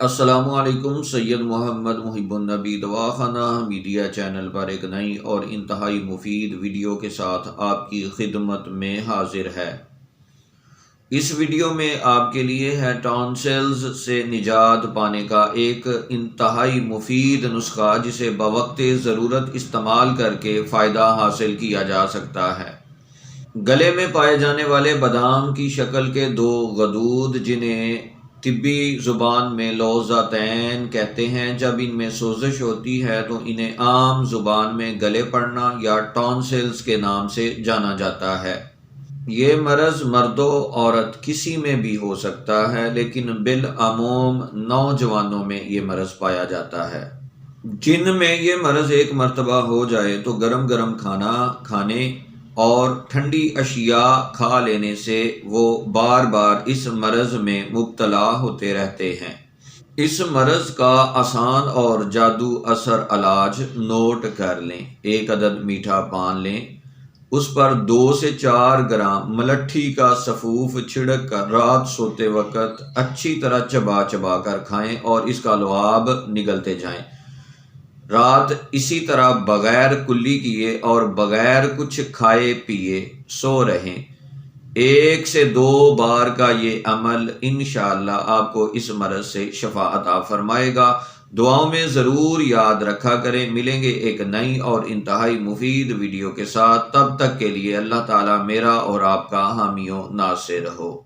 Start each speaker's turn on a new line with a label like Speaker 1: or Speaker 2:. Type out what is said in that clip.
Speaker 1: السلام علیکم۔ سید محمد محب النبی دواخانہ میڈیا چینل پر ایک نئی اور انتہائی مفید ویڈیو کے ساتھ آپ کی خدمت میں حاضر ہے۔ اس ویڈیو میں آپ کے لیے ہے ٹانسلز سے نجات پانے کا ایک انتہائی مفید نسخہ جسے بوقت ضرورت استعمال کر کے فائدہ حاصل کیا جا سکتا ہے۔ گلے میں پائے جانے والے بادام کی شکل کے دو غدود جنہیں طبی زبان میں لوزتین کہتے ہیں، جب ان میں سوزش ہوتی ہے تو انہیں عام زبان میں گلے پڑنا یا ٹانسلز کے نام سے جانا جاتا ہے۔ یہ مرض مرد و عورت کسی میں بھی ہو سکتا ہے، لیکن بالعموم نوجوانوں میں یہ مرض پایا جاتا ہے۔ جن میں یہ مرض ایک مرتبہ ہو جائے تو گرم گرم کھانا کھانے اور ٹھنڈی اشیاء کھا لینے سے وہ بار بار اس مرض میں مبتلا ہوتے رہتے ہیں۔ اس مرض کا آسان اور جادو اثر علاج نوٹ کر لیں۔ 1 عدد میٹھا پان لیں، اس پر 2 سے 4 گرام ملٹھی کا سفوف چھڑک کر رات سوتے وقت اچھی طرح چبا چبا کر کھائیں اور اس کا لعاب نگلتے جائیں۔ رات اسی طرح بغیر کلی کیے اور بغیر کچھ کھائے پیے سو رہیں۔ 1 سے 2 بار کا یہ عمل انشاءاللہ آپ کو اس مرض سے شفا عطا فرمائے گا۔ دعاؤں میں ضرور یاد رکھا کریں۔ ملیں گے ایک نئی اور انتہائی مفید ویڈیو کے ساتھ، تب تک کے لیے اللہ تعالیٰ میرا اور آپ کا حامی و ناصر ہو۔